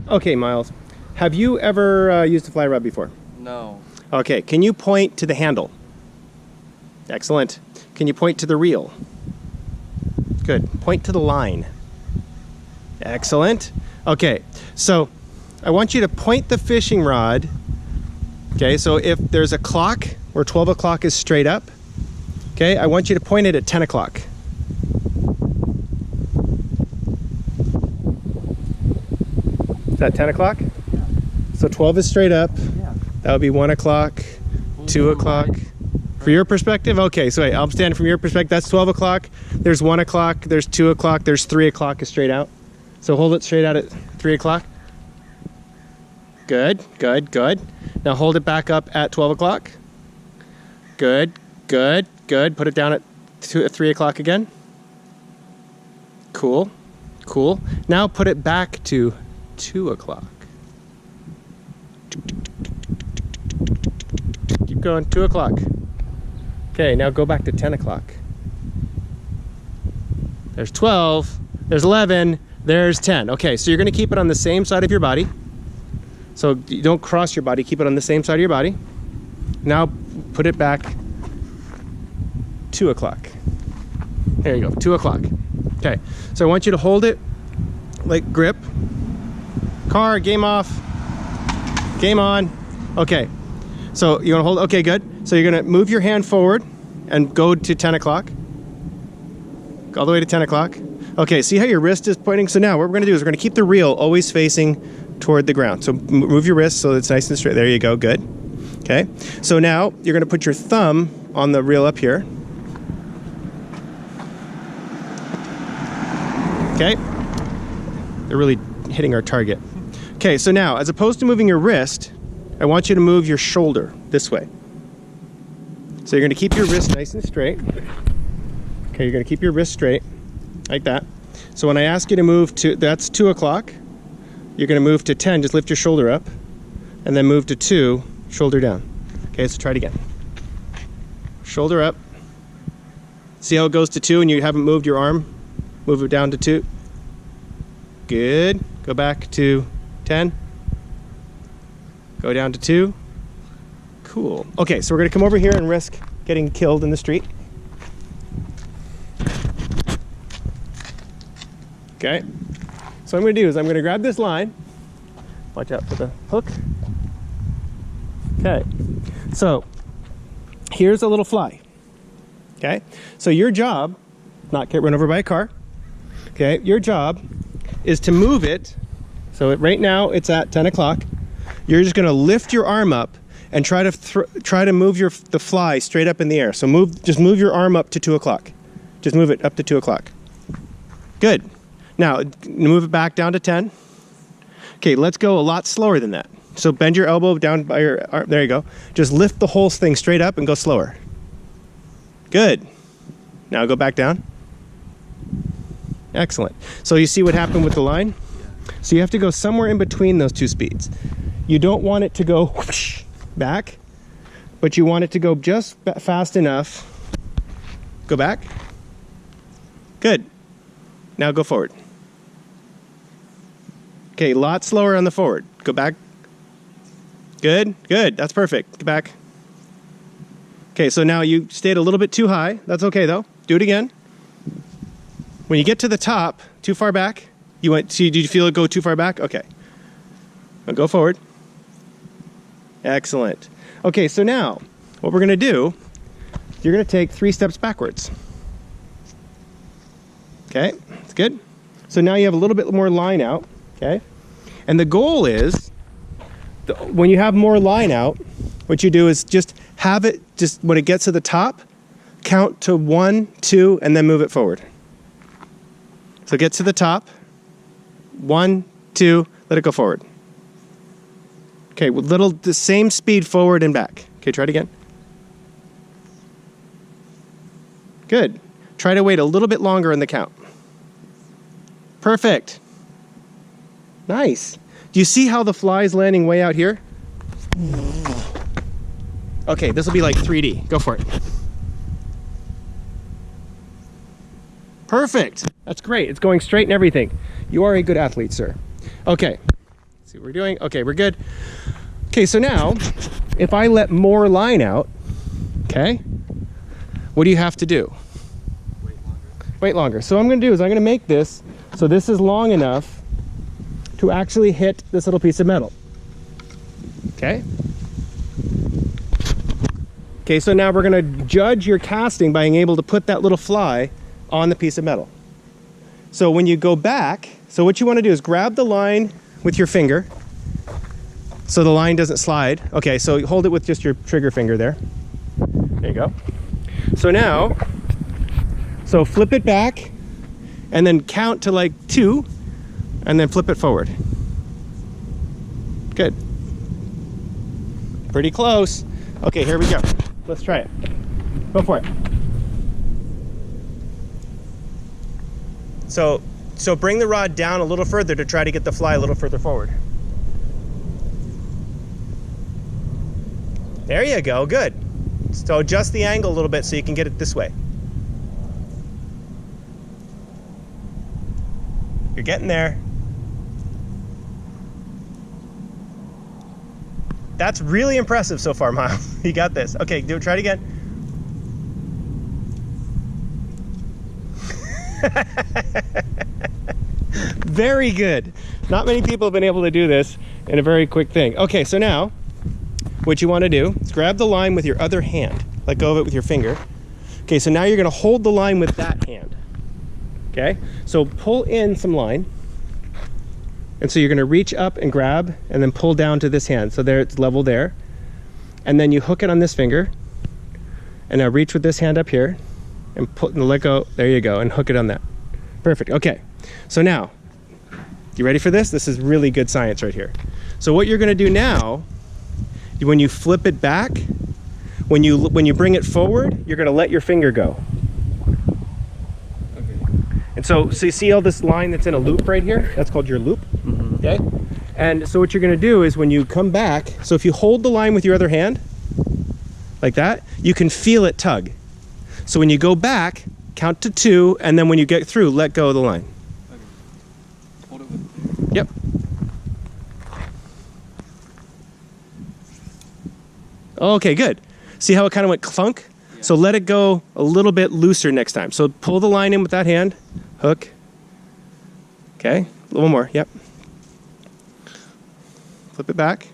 Okay, Miles. Have you ever used a fly rod before? No. Okay, can you point to the handle? Excellent. Can you point to the reel? Good. Point to the line. Excellent. Okay, so I want you to point the fishing rod. Okay, so if there's a clock where 12 o'clock is straight up, okay, I want you to point it at 10 o'clock. Is that 10 o'clock? Yeah. So 12 is straight up. Yeah. That would be 1 o'clock, 2 o'clock. For your perspective? Okay, so wait, I'll stand from your perspective. That's 12 o'clock. There's 1 o'clock, there's 2 o'clock, there's 3 o'clock is straight out. So hold it straight out at 3 o'clock. Good, good, good. Now hold it back up at 12 o'clock. Good, good, good. Put it down at 3 o'clock again. Cool, cool. Now put it back to 2 o'clock. Keep going, 2 o'clock. Okay, now go back to 10 o'clock. There's 12, there's 11, there's 10. Okay, so you're gonna keep it on the same side of your body. So you don't cross your body, keep it on the same side of your body. Now put it back 2 o'clock. There you go, 2 o'clock. Okay, so I want you to hold it like grip. Car, game off, game on. Okay, so you wanna hold, okay, good. So you're gonna move your hand forward and go to 10 o'clock. All the way to 10 o'clock. Okay, see how your wrist is pointing? So now what we're gonna do is we're gonna keep the reel always facing toward the ground. So move your wrist so it's nice and straight. There you go, good. Okay, so now you're gonna put your thumb on the reel up here. Okay, they're really hitting our target. Okay, so now as opposed to moving your wrist, I want you to move your shoulder this way. So you're gonna keep your wrist nice and straight. Okay, you're gonna keep your wrist straight, like that. So when I ask you to move to, that's 2 o'clock, you're gonna move to 10, just lift your shoulder up, and then move to 2, shoulder down. Okay, so try it again. Shoulder up. See how it goes to 2 and you haven't moved your arm? Move it down to 2. Good, go back to 10. Go down to 2. Cool. Okay, so we're gonna come over here and risk getting killed in the street. Okay, so what I'm gonna do is I'm gonna grab this line. Watch out for the hook. Okay, so here's a little fly. Okay, so your job, not get run over by a car. Okay, your job is to move it. So right now it's at 10 o'clock. You're just gonna lift your arm up and try to move the fly straight up in the air. So just move your arm up to 2 o'clock. Just move it up to 2 o'clock. Good. Now move it back down to 10. Okay, let's go a lot slower than that. So bend your elbow down by your arm. There you go. Just lift the whole thing straight up and go slower. Good. Now go back down. Excellent. So you see what happened with the line? So you have to go somewhere in between those two speeds. You don't want it to go whoosh back, but you want it to go just fast enough. Go back. Good. Now go forward. Okay, a lot slower on the forward. Go back. Good, good, that's perfect. Go back. Okay, so now you stayed a little bit too high. That's okay though. Do it again. When you get to the top, too far back, did you feel it go too far back? Okay. Now go forward. Excellent. Okay, so now what we're gonna do, you're gonna take 3 steps backwards. Okay, that's good. So now you have a little bit more line out, okay? And the goal is, when you have more line out, what you do is just have it, just when it gets to the top, count to 1, 2, and then move it forward. So get to the top, 1, 2, let it go forward. Okay, with the same speed forward and back. Okay, try it again. Good. Try to wait a little bit longer in the count. Perfect. Nice. Do you see how the fly is landing way out here? Okay, this will be like 3D. Go for it. Perfect. That's great. It's going straight and everything. You are a good athlete, sir. Okay. see what we're doing. Okay, we're good. Okay, so now, if I let more line out, okay, what do you have to do? Wait longer. So what I'm gonna do is I'm gonna make this so this is long enough to actually hit this little piece of metal. Okay? Okay, so now we're gonna judge your casting by being able to put that little fly on the piece of metal. So when you go back, so what you wanna do is grab the line with your finger so the line doesn't slide. Okay, so hold it with just your trigger finger there. There you go. So now, so flip it back and then count to like 2 and then flip it forward. Good. Pretty close. Okay, here we go. Let's try it. Go for it. So bring the rod down a little further to try to get the fly a little further forward. There you go, good. So adjust the angle a little bit so you can get it this way. You're getting there. That's really impressive so far, Miles. You got this. Okay, try it again. Very good. Not many people have been able to do this in a very quick thing. Okay, so now what you want to do is grab the line with your other hand. Let go of it with your finger. Okay, so now you're going to hold the line with that hand. Okay, so pull in some line. And so you're going to reach up and grab and then pull down to this hand. So there, it's level there. And then you hook it on this finger. And now reach with this hand up here and put and let go. There you go, and hook it on that. Perfect. Okay, so now, you ready for this? This is really good science right here. So what you're going to do now, when you flip it back, when you bring it forward, you're going to let your finger go. Okay. And so you see all this line that's in a loop right here? That's called your loop. Mm-hmm. Okay. And so what you're going to do is when you come back, so if you hold the line with your other hand, like that, you can feel it tug. So when you go back, count to 2, and then when you get through, let go of the line. Okay. Hold it with. Yep. Okay, good. See how it kind of went clunk? Yeah. So let it go a little bit looser next time. So pull the line in with that hand, hook. Okay, a little more, yep. Flip it back.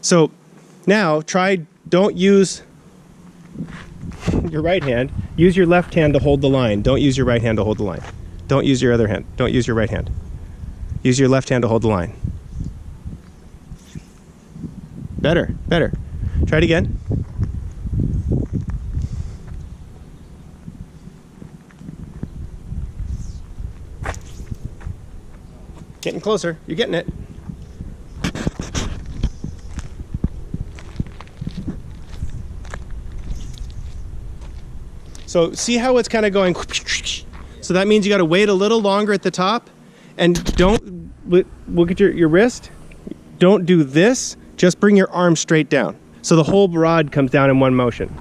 So now don't use your right hand. Use your left hand to hold the line. Don't use your right hand to hold the line. Don't use your other hand. Don't use your right hand. Use your left hand to hold the line. Better, better. Try it again. Getting closer. You're getting it. So see how it's kind of going. So that means you got to wait a little longer at the top, and don't look at your wrist. Don't do this. Just bring your arm straight down. So the whole rod comes down in one motion.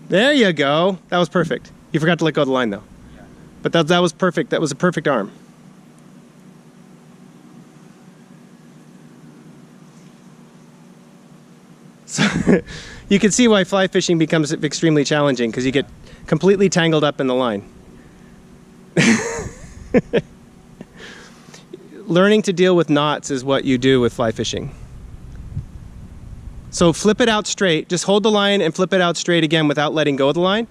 There you go. That was perfect. You forgot to let go of the line though. Yeah. But that was perfect. That was a perfect arm. So you can see why fly fishing becomes extremely challenging, because you get completely tangled up in the line. Learning to deal with knots is what you do with fly fishing. So flip it out straight. Just hold the line and flip it out straight again without letting go of the line.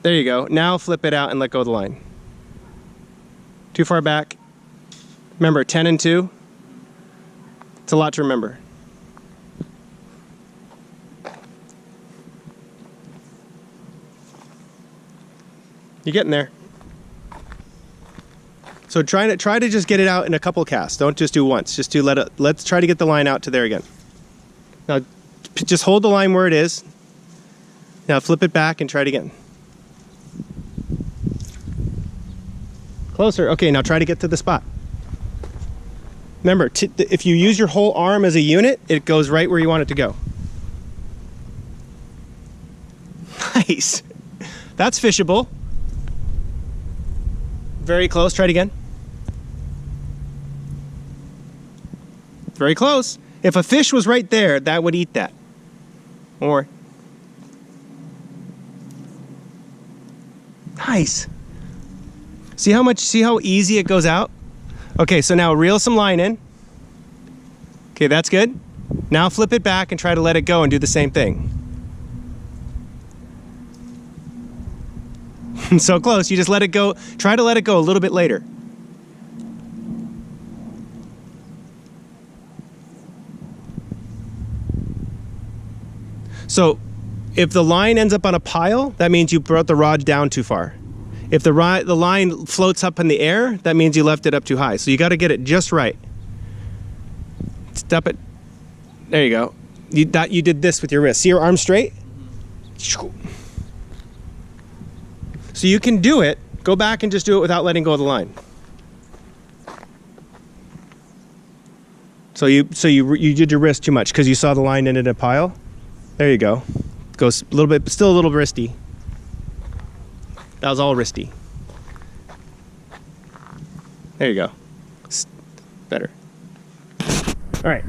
There you go. Now flip it out and let go of the line. Too far back. Remember, 10 and 2. It's a lot to remember. You're getting there. So try to just get it out in a couple casts. Don't just do once. Just do let's try to get the line out to there again. Now just hold the line where it is. Now flip it back and try it again. Closer. Okay, now try to get to the spot. Remember, if you use your whole arm as a unit, it goes right where you want it to go. Nice. That's fishable. Very close. Try it again. Very close. If a fish was right there, that would eat that. Or nice. See how easy it goes out? Okay, so now reel some line in. Okay, that's good. Now flip it back and try to let it go and do the same thing. So close, you just let it go. Try to let it go a little bit later. So if the line ends up on a pile, that means you brought the rod down too far. If the line floats up in the air, that means you left it up too high. So you got to get it just right. Step it. There you go. You did this with your wrist. See your arm straight? So you can do it. Go back and just do it without letting go of the line. So you did your wrist too much because you saw the line in a pile. There you go. Goes a little bit, still a little wristy. That was all wristy. There you go. Better. All right.